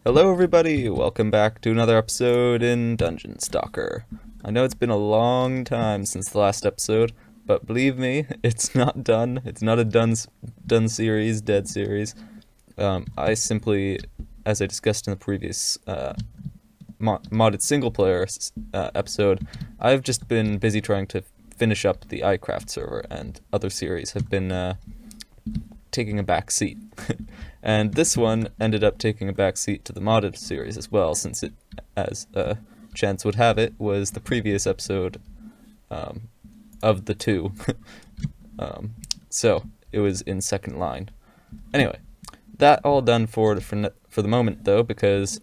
Hello everybody, welcome back to another episode in Dungeonstalker. I know it's been a long time since the last episode, but believe me, it's not done. It's not a done series, dead series. I simply, as I discussed in the previous modded single-player episode, I've just been busy trying to finish up the iCraft server, and other series have been taking a back seat. And this one ended up taking a back seat to the modded series as well, since it, as chance would have it, was the previous episode of the two. So it was in second line. Anyway, that all done for the moment though, because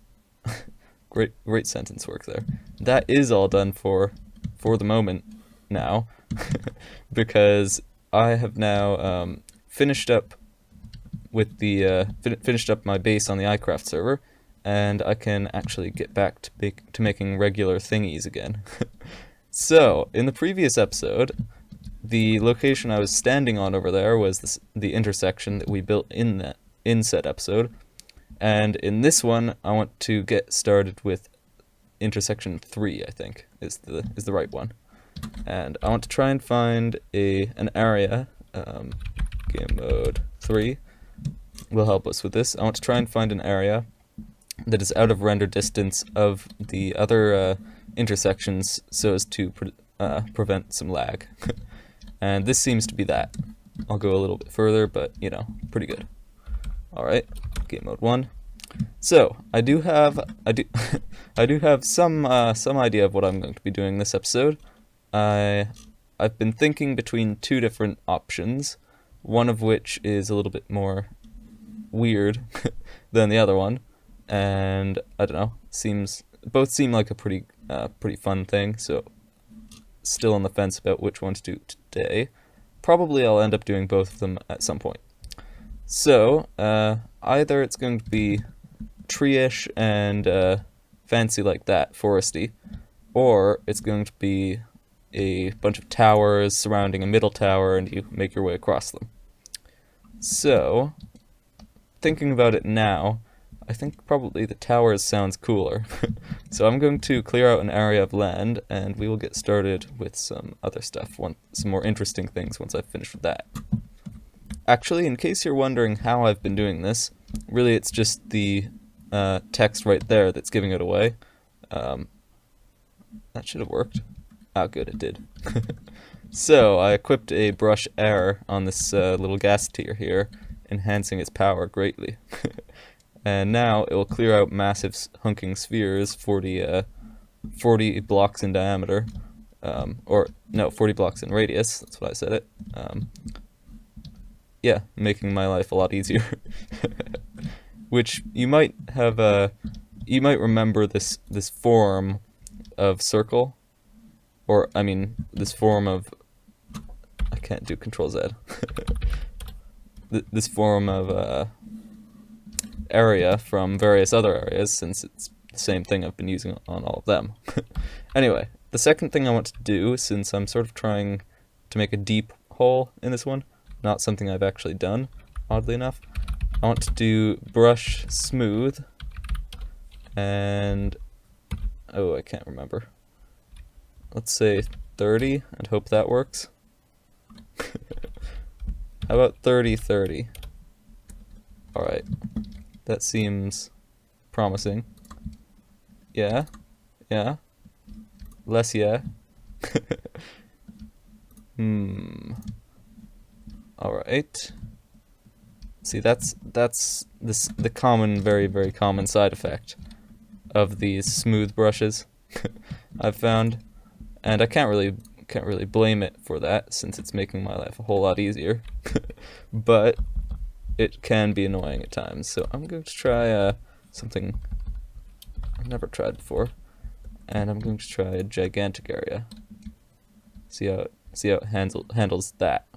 great sentence work there. That is all done for the moment now, because I have now finished up with the finished up my base on the iCraft server, and I can actually get back to making regular thingies again. So, in the previous episode, the location I was standing on over there was the intersection that we built in said episode, and in this one, I want to get started with intersection 3, I think, is the right one. And I want to try and find an area, game mode 3, will help us with this. I want to try and find an area that is out of render distance of the other intersections so as to prevent some lag. And this seems to be that. I'll go a little bit further, but you know, pretty good. Alright, game mode 1. So, I do have some idea of what I'm going to be doing this episode. I've been thinking between two different options, one of which is a little bit more weird than the other one, and I don't know, both seem like a pretty fun thing, so still on the fence about which one to do today. Probably I'll end up doing both of them at some point. So either it's going to be tree-ish and fancy like that, foresty, or it's going to be a bunch of towers surrounding a middle tower and you make your way across them. So, thinking about it now, I think probably the towers sounds cooler. So I'm going to clear out an area of land, and we will get started with some other stuff, some more interesting things once I've finished with that. Actually, in case you're wondering how I've been doing this, really it's just the text right there that's giving it away. That should have worked. Ah, good, it did. So, I equipped a brush air on this little gas tier here, enhancing its power greatly. And now it will clear out massive hunking spheres, 40 blocks in diameter, 40 blocks in radius, that's what I said it. Yeah, making my life a lot easier. Which you might remember this form of circle, or I mean this form of, I can't do Control Z. This form of area from various other areas, since it's the same thing I've been using on all of them. Anyway, the second thing I want to do, since I'm sort of trying to make a deep hole in this one, not something I've actually done, oddly enough, I want to do brush smooth, and oh, I can't remember. Let's say 30 and hope that works. How about 30-30? Alright. That seems promising. Yeah. Yeah. Less yeah. Alright. See, that's the common, very, very common side effect of these smooth brushes I've found. And I can't really blame it for that, since it's making my life a whole lot easier. But it can be annoying at times, so I'm going to try something I've never tried before, and I'm going to try a gigantic area. See how it handles that.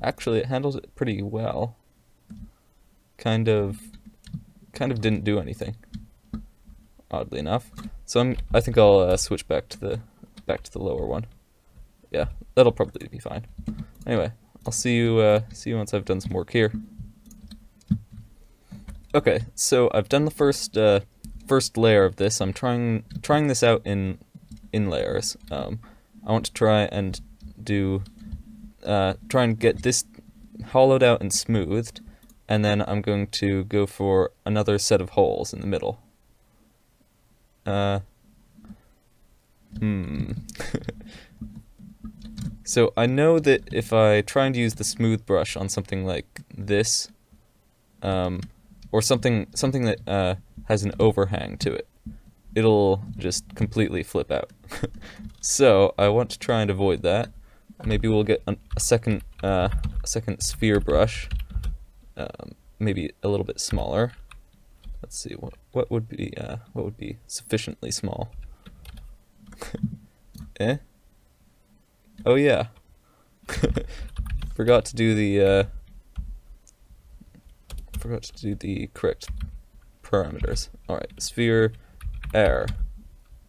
Actually, it handles it pretty well. Kind of didn't do anything, oddly enough. So I think I'll switch back to the lower one. Yeah, that'll probably be fine. Anyway, I'll see you once I've done some work here. Okay, so I've done the first layer of this. I'm trying this out in layers. I want to try and do try and get this hollowed out and smoothed, and then I'm going to go for another set of holes in the middle. So I know that if I try and use the smooth brush on something like this, or something that has an overhang to it, it'll just completely flip out. So I want to try and avoid that. Maybe we'll get a second sphere brush, maybe a little bit smaller. Let's see what would be sufficiently small. Eh? Oh yeah. Forgot to do the correct parameters. All right, sphere, air,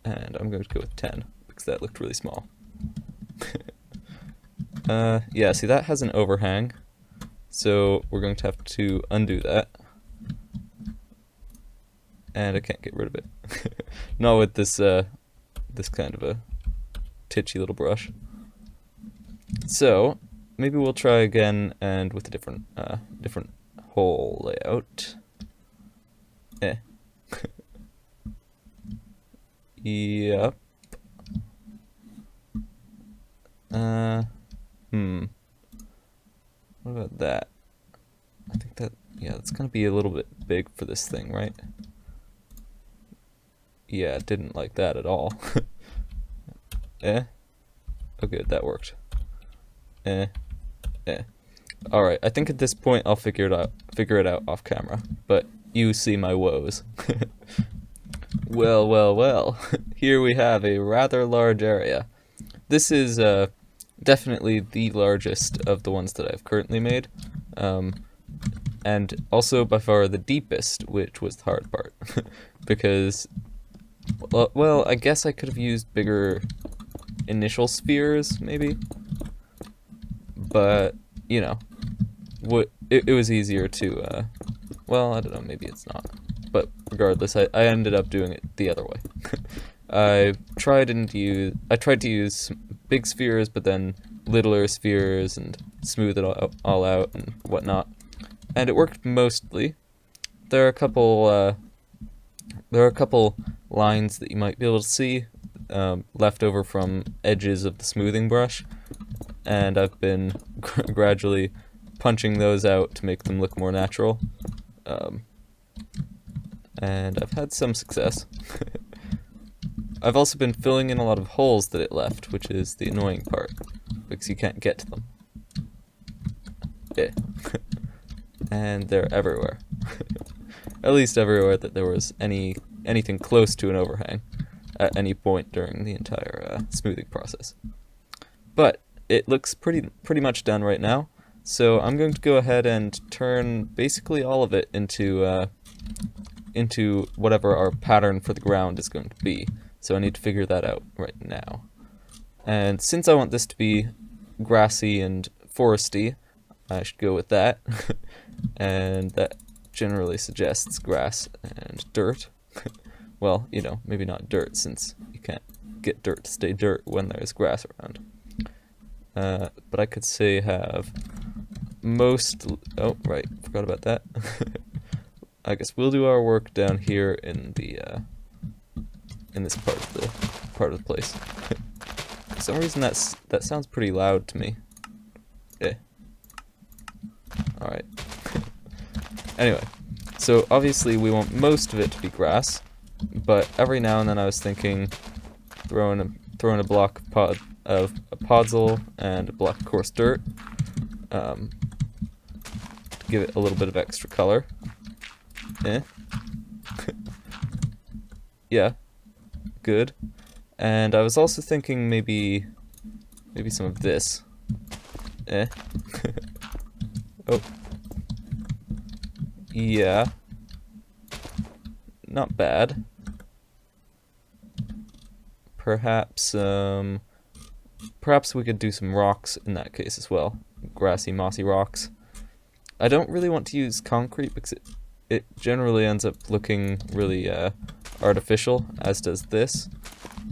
and I'm going to go with 10 because that looked really small. Yeah, see that has an overhang, so we're going to have to undo that. And I can't get rid of it. Not with this this kind of a titchy little brush. So maybe we'll try again and with a different hole layout. Yep. What about that? I think that, yeah, that's gonna be a little bit big for this thing, right? Yeah, didn't like that at all. Oh good, that worked. Alright, I think at this point I'll figure it out off camera, but you see my woes. Well, here we have a rather large area. This is definitely the largest of the ones that I've currently made, and also by far the deepest, which was the hard part, because, well, I guess I could have used bigger initial spheres, maybe, but, you know, it was easier to, well, I don't know, maybe it's not, but regardless, I ended up doing it the other way. I tried to use big spheres, but then littler spheres and smooth it all out and whatnot, and it worked mostly. There are a couple lines that you might be able to see left over from edges of the smoothing brush, and I've been gradually punching those out to make them look more natural, and I've had some success. I've also been filling in a lot of holes that it left, which is the annoying part, because you can't get to them. And they're everywhere. At least everywhere that there was anything close to an overhang at any point during the entire smoothing process. But it looks pretty much done right now, so I'm going to go ahead and turn basically all of it into whatever our pattern for the ground is going to be. So I need to figure that out right now. And since I want this to be grassy and foresty, I should go with that. And that generally suggests grass and dirt. Well, you know, maybe not dirt, since you can't get dirt to stay dirt when there's grass around. But I could say have most... Oh, right, forgot about that. I guess we'll do our work down here in the... in this part of the place. For some reason that sounds pretty loud to me. Alright. Anyway, so obviously we want most of it to be grass, but every now and then I was thinking throwing a block of podzol and a block of coarse dirt to give it a little bit of extra color. Yeah. Good. And I was also thinking maybe some of this. Oh. Yeah. Not bad. Perhaps we could do some rocks in that case as well. Grassy, mossy rocks. I don't really want to use concrete because it generally ends up looking really artificial, as does this.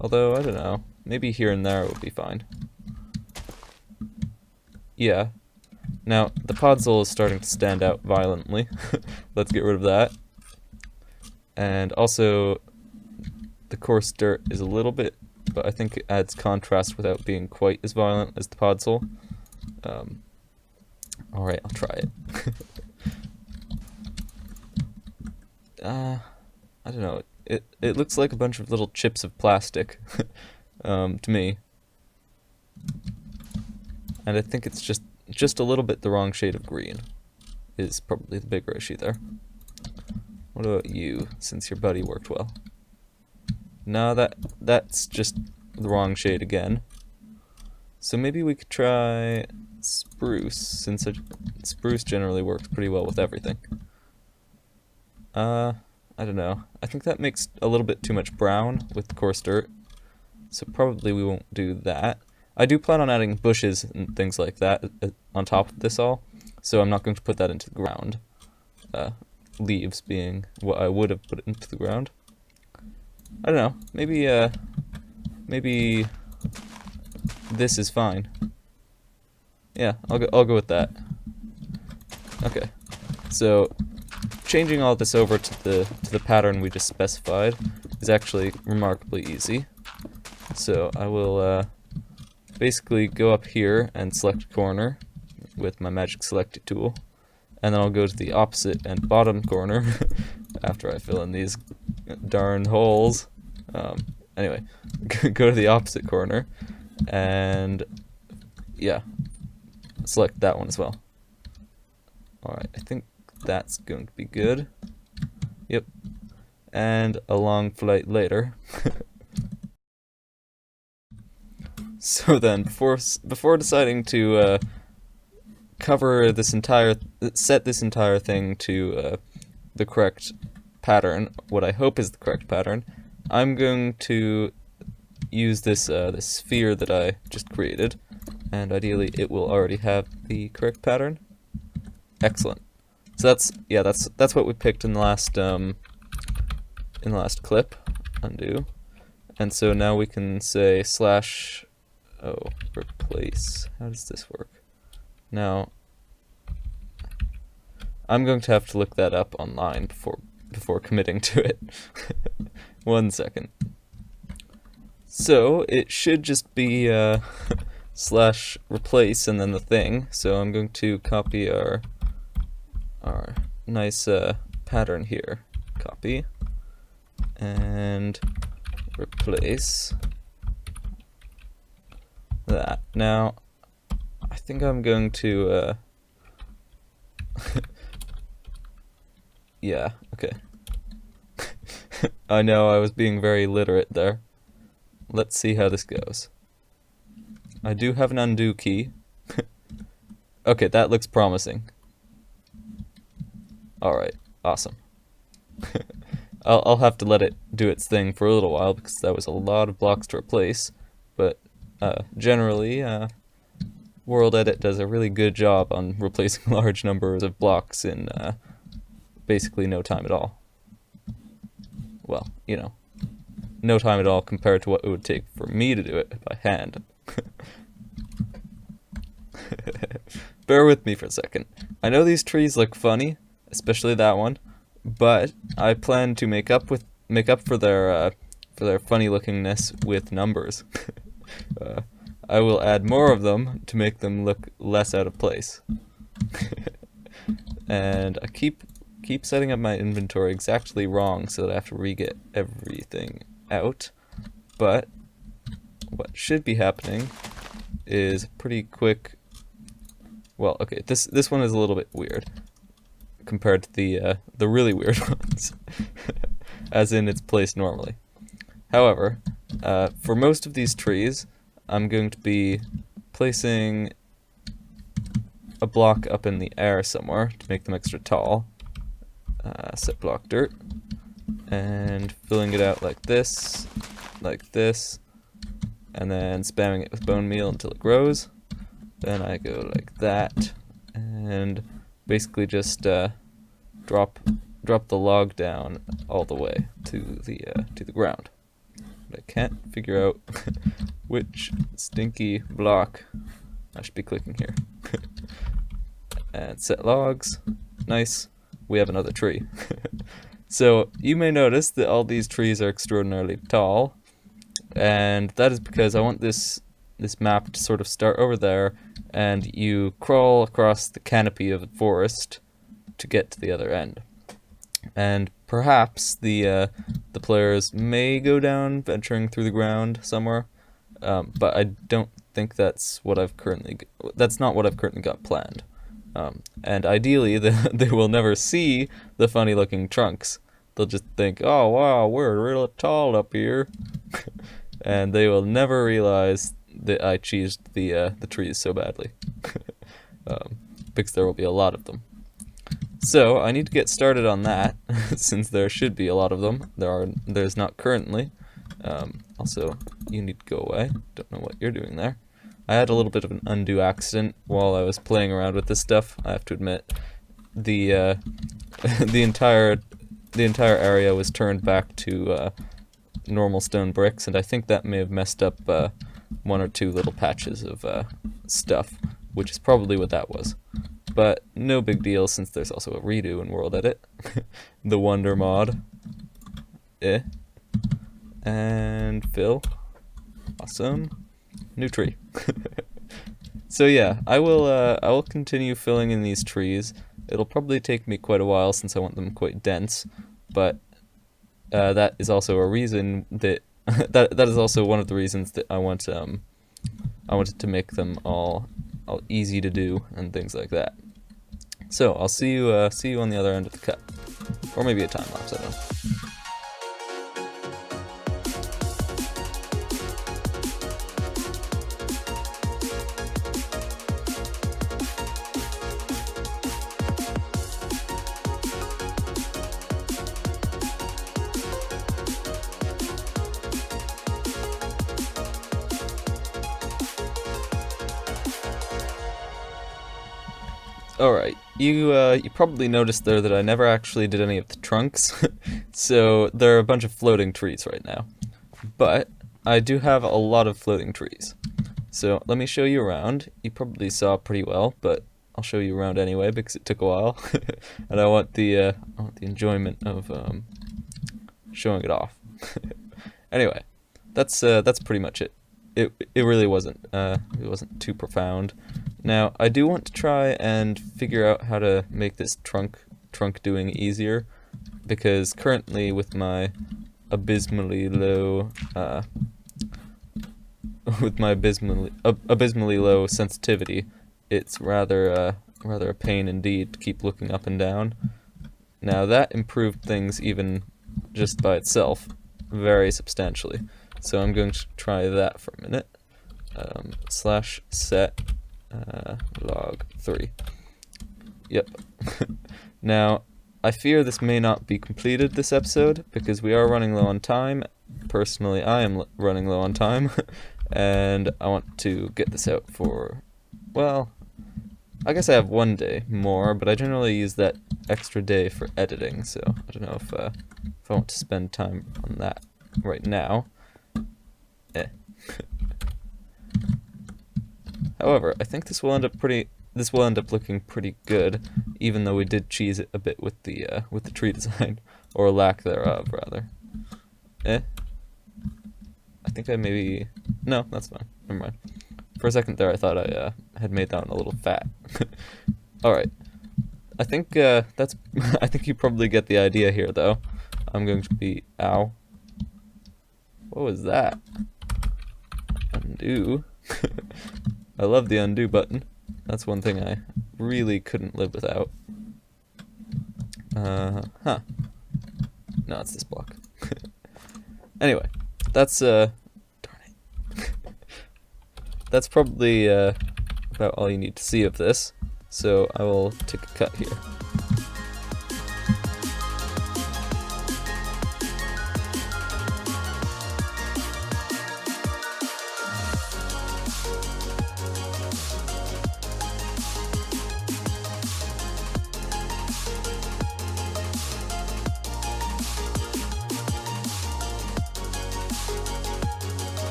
Although, I don't know, maybe here and there it would be fine. Yeah. Now, the podzol is starting to stand out violently. Let's get rid of that. And also, the coarse dirt is a little bit, but I think it adds contrast without being quite as violent as the podzol. Alright, I'll try it. I don't know. It looks like a bunch of little chips of plastic to me. And I think it's just a little bit the wrong shade of green is probably the bigger issue there. What about you, since your buddy worked well? No, that's just the wrong shade again. So maybe we could try spruce, since spruce generally works pretty well with everything. I don't know. I think that makes a little bit too much brown with the coarse dirt, so probably we won't do that. I do plan on adding bushes and things like that on top of this all, so I'm not going to put that into the ground. Leaves being what I would have put into the ground. I don't know. Maybe this is fine. Yeah, I'll go with that. Okay. So changing all this over to the pattern we just specified is actually remarkably easy. So I will basically go up here and select a corner with my magic selected tool, and then I'll go to the opposite and bottom corner after I fill in these darn holes. Anyway, go to the opposite corner and yeah, select that one as well. Alright, I think that's going to be good. Yep. And a long flight later. So then, before deciding to cover this set this entire thing to the correct pattern, what I hope is the correct pattern, I'm going to use this this sphere that I just created, and ideally it will already have the correct pattern. Excellent. So that's what we picked in the last clip. Undo. And so now we can say replace. How does this work? Now I'm going to have to look that up online before committing to it. 1 second. So it should just be /replace and then the thing. So I'm going to copy our nice pattern here. Copy and replace that. Now I think I'm going to yeah, okay. I know I was being very literate there. Let's see how this goes. I do have an undo key. Okay, that looks promising. Alright, awesome. I'll have to let it do its thing for a little while because that was a lot of blocks to replace, but generally World Edit does a really good job on replacing large numbers of blocks in basically no time at all. Well, you know, no time at all compared to what it would take for me to do it by hand. Bear with me for a second. I know these trees look funny, especially that one, but I plan to make up for their funny lookingness with numbers. I will add more of them to make them look less out of place. And I keep setting up my inventory exactly wrong so that I have to re-get everything out. But what should be happening is pretty quick. Well, okay, this one is a little bit weird compared to the really weird ones, as in it's placed normally. However, for most of these trees, I'm going to be placing a block up in the air somewhere to make them extra tall. Set block dirt, and filling it out like this, and then spamming it with bone meal until it grows. Then I go like that, and basically just drop drop the log down all the way to the ground. But I can't figure out which stinky block I should be clicking here. And set logs. Nice. We have another tree. So you may notice that all these trees are extraordinarily tall, and that is because I want this map to sort of start over there, and you crawl across the canopy of the forest to get to the other end. And perhaps the players may go down, venturing through the ground somewhere, but I don't think that's not what I've currently got planned. And ideally, they will never see the funny-looking trunks. They'll just think, "Oh wow, we're real tall up here," and they will never realize that I cheesed the trees so badly, because there will be a lot of them. So I need to get started on that, since there should be a lot of them. There's not currently. Also, you need to go away. Don't know what you're doing there. I had a little bit of an undo accident while I was playing around with this stuff. I have to admit, the entire area was turned back to normal stone bricks, and I think that may have messed up one or two little patches of stuff, which is probably what that was. But no big deal, since there's also a redo in World Edit. The Wonder mod. And fill. Awesome. New tree. So yeah, I will continue filling in these trees. It'll probably take me quite a while since I want them quite dense, but that is also a reason that that is also one of the reasons that I wanted to make them all easy to do and things like that. So I'll see you on the other end of the cut, or maybe a time lapse. I don't know. Alright, you probably noticed there that I never actually did any of the trunks, so there are a bunch of floating trees right now. But I do have a lot of floating trees. So let me show you around. You probably saw pretty well, but I'll show you around anyway because it took a while, and I want the enjoyment of showing it off. Anyway, that's pretty much it. It really wasn't too profound. Now, I do want to try and figure out how to make this trunk doing easier, because currently with my abysmally low sensitivity, it's rather a pain indeed to keep looking up and down. Now that improved things even just by itself very substantially. So I'm going to try that for a minute. /set log 3. Yep. Now, I fear this may not be completed this episode, because we are running low on time. Personally, I am running low on time, and I want to get this out for, well, I guess I have one day more, but I generally use that extra day for editing, so I don't know if I want to spend time on that right now. However, I think this will end up looking pretty good, even though we did cheese it a bit with the tree design, or lack thereof, rather. I think I maybe... No, that's fine. Never mind. For a second there, I thought I had made that one a little fat. Alright. I think that's... I think you probably get the idea here, though. I'm going to be... Ow. What was that? Undo. I love the undo button. That's one thing I really couldn't live without. No, it's this block. Anyway, that's darn it. That's probably about all you need to see of this. So I will take a cut here.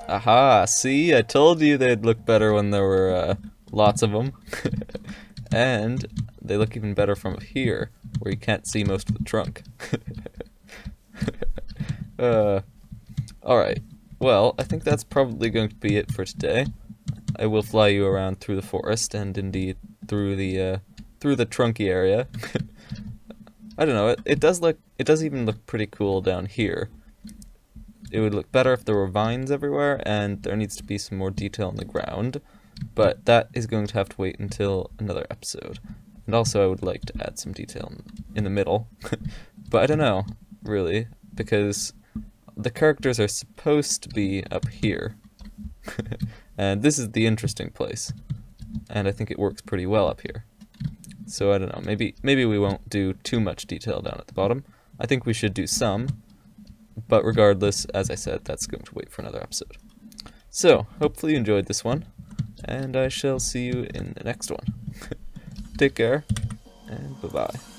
Aha, see? I told you they'd look better when there were lots of them. And they look even better from here, where you can't see most of the trunk. Alright, well, I think that's probably going to be it for today. I will fly you around through the forest, and indeed through the trunky area. I don't know, it does even look pretty cool down here. It would look better if there were vines everywhere, and there needs to be some more detail on the ground, but that is going to have to wait until another episode. And also I would like to add some detail in the middle, but I don't know, really, because the characters are supposed to be up here, and this is the interesting place, and I think it works pretty well up here. So I don't know, maybe we won't do too much detail down at the bottom. I think we should do some, but regardless, as I said, that's going to wait for another episode. So, hopefully you enjoyed this one, and I shall see you in the next one. Take care, and bye-bye.